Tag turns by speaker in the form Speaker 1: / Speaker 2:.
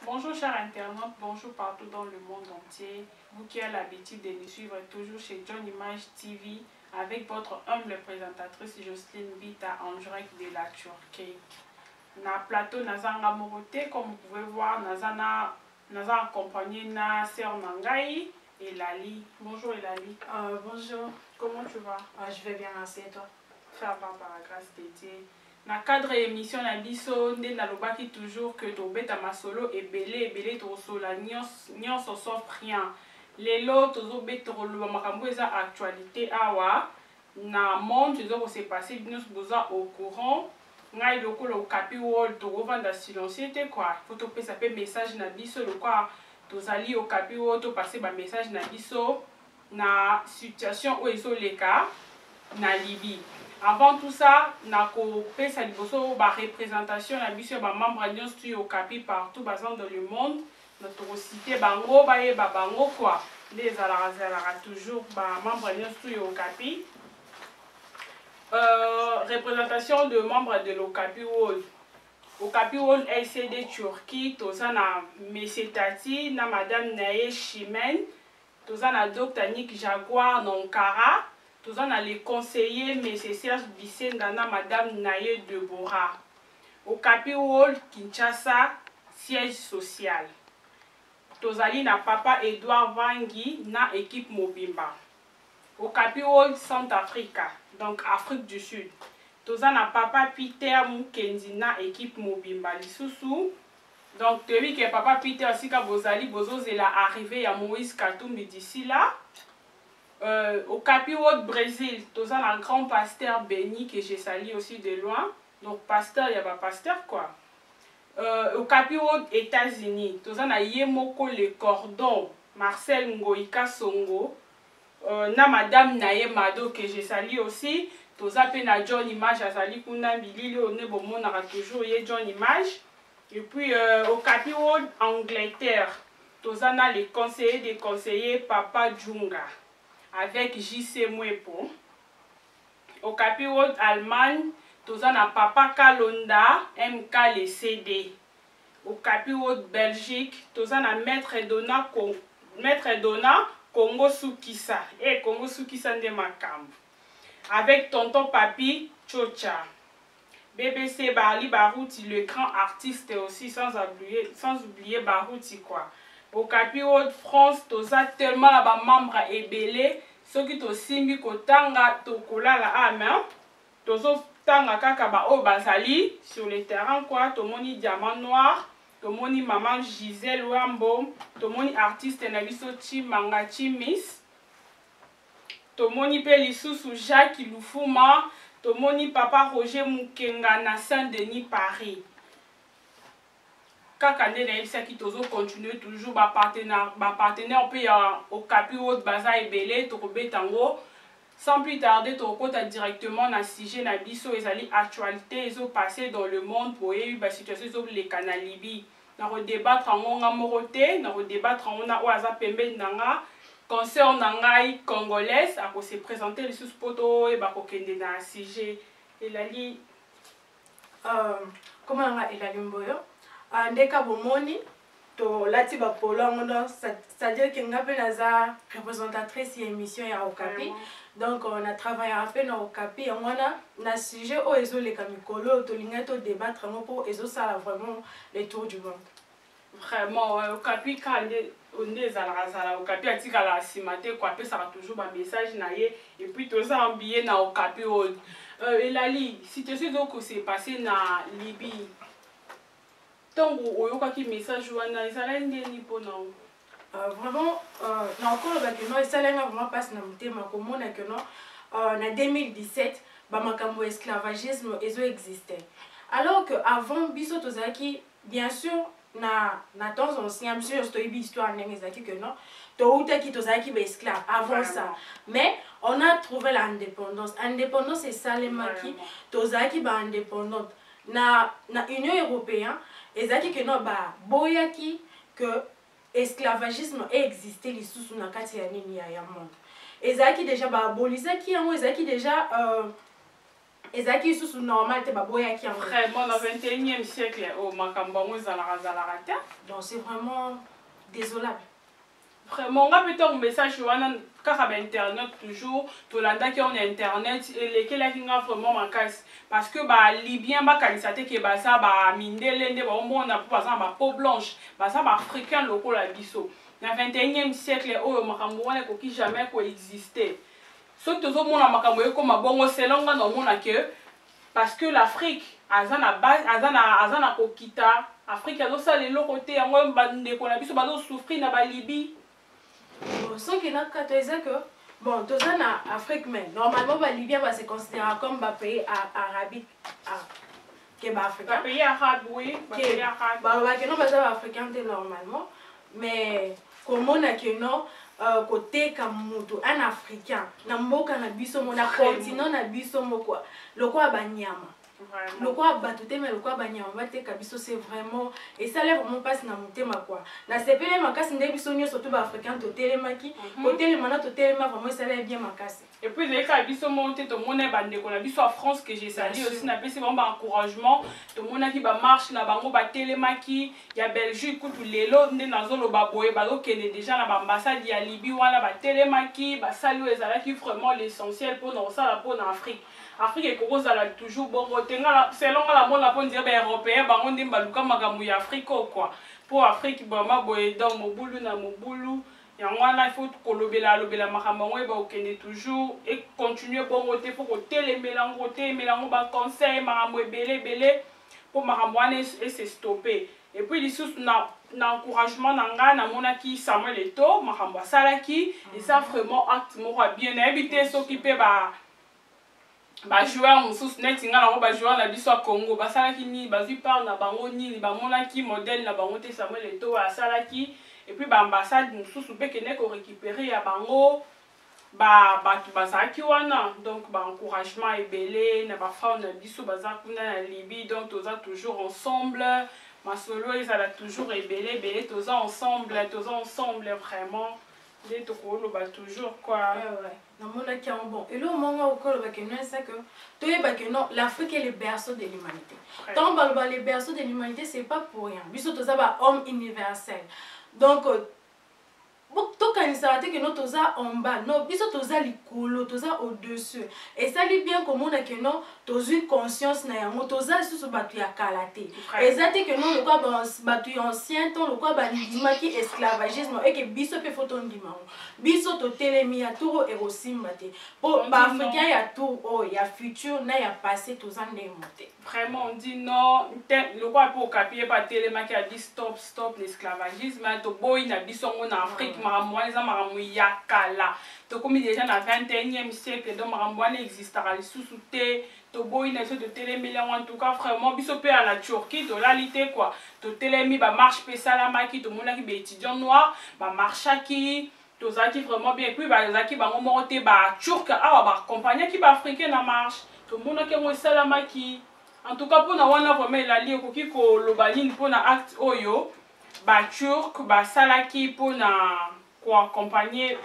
Speaker 1: Bonjour chers internautes, bonjour partout dans le monde entier. Vous qui avez l'habitude de nous suivre toujours chez John Image TV avec votre humble présentatrice Jocelyne Bita en direct de la Turquie. Na plateau Nazanga Morote, comme vous pouvez voir, Naza accompagné na sœur Nangai et Lali. Bonjour Elali.
Speaker 2: Bonjour.
Speaker 1: Comment tu vas?
Speaker 2: Je vais bien, merci et toi?
Speaker 1: Ça va par la grâce de Dieu. Na cadre émission na biso nde nalobaki toujours que tobeta masolo ebele tosola nyonso sauf rien. Lelo tozobeta koloba makambo eza actualité awa na monde ezoko se passer bino boza au courant. Ngai lokolo Okapi World tokovanda silencieux te quoi. Faut topesa pe message na biso lokwa tozali Okapi World to passer ba message na biso na situation où ezoleka na Libye. Avant tout ça, nako pesa liboso ba représentation na biso ba membre nyonso tu Okapi partout bazan dans le monde. Notre cité bango baye ba bango quoi. Les alara toujours ba membre nyonso tu Okapi. Représentation de membres de l'Okapi World. Okapi World LCD Turquie, tozana Mesetati, na Madame Naye Chimène, tozana Dr Nick Jaguar Nonkara. Tous on a les conseillers, mais c'est Serge Bissendana, Madame Naye Deborah. Okapi World Kinshasa, siège social. Tozali na Papa Edouard Vangi, na équipe Mobimba. Okapi World Centrafrica, donc Afrique du Sud. Toza na Papa Peter Mukendi, na équipe Mobimba. Lisusu. Donc, tu as vu que Papa Peter, si Bozali, Bozozela arrivé à Moïse Katumbi d'ici là. Okapi World Brésil, tous un grand pasteur béni que j'ai sali aussi de loin. Donc pasteur, il y a pas pasteur quoi. Okapi World États-Unis, tous un Yemoko le cordon, Marcel Ngoïka Songo, na Madame Naye Mado que j'ai sali aussi. Tous un peu na John Image à sali kuna bilili on est bon on aura toujours yé John Image. Et puis Okapi World Angleterre, tous un les conseillers des conseillers Papa Djunga. Avec JC Mwepo. Okapi World Allemagne, toza na Papa Kalonda, MK le CD. Okapi World Belgique, toza na Maître Dona Congo Sukisa. Et Congo Sukisa nde makambo. Avec Tonton Papi Chocha. BBC Barli Barouti, le grand artiste aussi, sans oublier Barouti quoi. Okapi World France, toza tellement la ba membre ebele, ceux qui to simbi ko tanga to kolala amen. Tozo tanga kaka ba o bazali sur le terrain quoi, to moni Diamant Noir, to moni maman Gisèle Wambo, to moni artiste na biso Chimanga Chimis. To moni pe lisusu Jacques Lufuma, to moni Papa Roger Mukenga na Saint-Denis Paris. Kaka nde na yebisa ki tozo continuer toujours ba partenaire pe ya Okapi World baza ebele to kobetango sans plus tarder to kota directement na sujet na biso ezali actualité ezo passer dans le monde pour yebi ba situation ezo leka na Libye na ko débattre ngonga morote na ko débattre ngona o aza pembeni nanga concert nangai congolaise a ko se présenter les sous poto e ba ko kende na sujet elali
Speaker 2: comment on a Elali Mboyo ndeka bomoni to lati ba polongo c'est-à-dire que nga pe naza représentatrice ya émission ya Okapi donc on a travaillé un peu na Okapi on a na sujet o ezoleka mikolo to linga to débattre ngo pour ezosala vraiment les tours du monde.
Speaker 1: Vraiment Okapi kande onde zala Okapi atika la simate quoi pe ça va toujours ba message na ye et puis tout ça embillé na Okapi World. Elali situation donc c'est passé na Libye. Donc, oyoka ki message wana ezala ndeni pona
Speaker 2: vraiment na encore que non esalenga vraiment passe na mutema komona que non na 2017 ba makambo esclavagisme ezo existait alors que avant biso tozaki bien sûr na temps ancien bien sûr toyebi histoire ndenge ezaki que non toutaki tozaki ba esclave avant ça mais on a trouvé l'indépendance esalemaki tozaki ba indépendante na Union européenne ezaki que non ba boyaki que esclavagisme existait lisusu na kati ya nini ya monde ezaki déjà ba abolisaki yango ezaki déjà ezaki sous normal te baboya qui en
Speaker 1: vraiment dans le 21e siècle au makambango zalaka te.
Speaker 2: Donc c'est vraiment désolable.
Speaker 1: Vraiment, on a peut-être un message car avec internet toujours, tout l'anda qui on internet et lesquels qui ont vraiment ma casse parce que bah libyen bah qualité que bah ça bah mindélende bah on a par exemple bah peau blanche bah ça bah africain local la biso. Dans le 21e siècle oh makambo wana ko qui jamais coexisté. Sauf que tout le monde a makambo comme bongo selon nga no mona que parce que l'Afrique azana base azana kokita Afrique a ça les côté yango ba ndeko na biso ba souffrir na ba Libye.
Speaker 2: Sans qu'il y ait que bon, tout ça en Afrique, mais normalement, les Libyens va se considérer comme un pays arabique. Qui est africain.
Speaker 1: Un pays arabe, oui. Un pays arabe.
Speaker 2: Bah, non, pas africain normalement. Mais comme on a que non, côté Kamuto, un africain, n'amboka na biso mo na continent na biso mo quoi. Le quoi banyama. Le quoi batute mais le quoi banyama bate kabiso c'est vraiment et ça lève vraiment pas na motema quoi. Na sepele makasi nde biso nyo surtout ba africain to telemaki, côté le mana to telema vraiment ça lève bien makasi.
Speaker 1: Et puis les cas biso monter to mona bande ko na biso en France que j'ai sali aussi na pesi vraiment encouragement to mona ki ba marche na bango ba telemaki ya Belgique tout lelo nde nazolo ba boye ba lokene déjà na ba ambassade ya Libye wana ba telemaki ba sali ezala ki vraiment l'essentiel pour na ça pour na Afrique. Afrique est toujours bon selon la monde on dire ben européen bango nde baluka makambo ya Afrique quoi. Pour Afrique vraiment boye dans mobulu na mobulu. Il faut kolobela makambo ba okende toujours et continuer bon côté pour côté les mélango ba conseil makambo belé pour makambo et se stopper. Et puis les sous na encouragement nanga na monaki Samuel Eto'o makambo salaki et ça vraiment acte moko bien habité s'occuper ba joueur mususu neti nga nango ba joueur na biso Congo basalaki ni bazui par na bango ni ba monaki modèle na bango te Samuel Eto'o asalaki et puis ba ambassade mususu pe kene ko récupérer ya bango ba batu bazaki wana donc ba encouragement ebele na ba fa na biso bazakuna na Libye donc toza toujours ensemble masolo ezala toujours ebele toza ensemble vraiment les tokolo ba toujours quoi.
Speaker 2: Non, bon. Et là, au moment où c'est que l'Afrique est le berceau de l'humanité. Tant que les berceaux de l'humanité, c'est pas pour rien. Biso to ça homme universel. Donc tout quand il s'arrête que nous toza en bas, non, biso toza likolo, toza au-dessus. Et ça lit bien comme on a que non, toza conscience na yango, toza sous batu ya kalaté. Et ça dit que non, le quoi batu ancien temps, le quoi bandima qui esclavagisme et que biso pe photo ndima. Biso to telemi ya touro et osimbate. Pour africain ya tout, oh, ya futur na ya passé toza ndémonté.
Speaker 1: Vraiment on dit non, le quoi pour capier pas téléma qui a dit stop l'esclavagisme, to boy na biso en Afrique. Maramou yakala to comme déjà dans le 21e siècle donc maramou existera les sous-souté to boy na de télémilien en tout cas vraiment biso pe à la Turquie to lalité quoi to télémi ba marche pe salamaki to mona ki be étudiant noir ba marchaki to zaki vraiment bien puis ba zaki ba monté ba turc ah ba accompagner qui ba africain na marche to mona ki mo salamaki en tout cas pour na wana vraiment la li ko ki ko lobaline pour na acte oyo ba turc ba salaki pour na quoi accompagner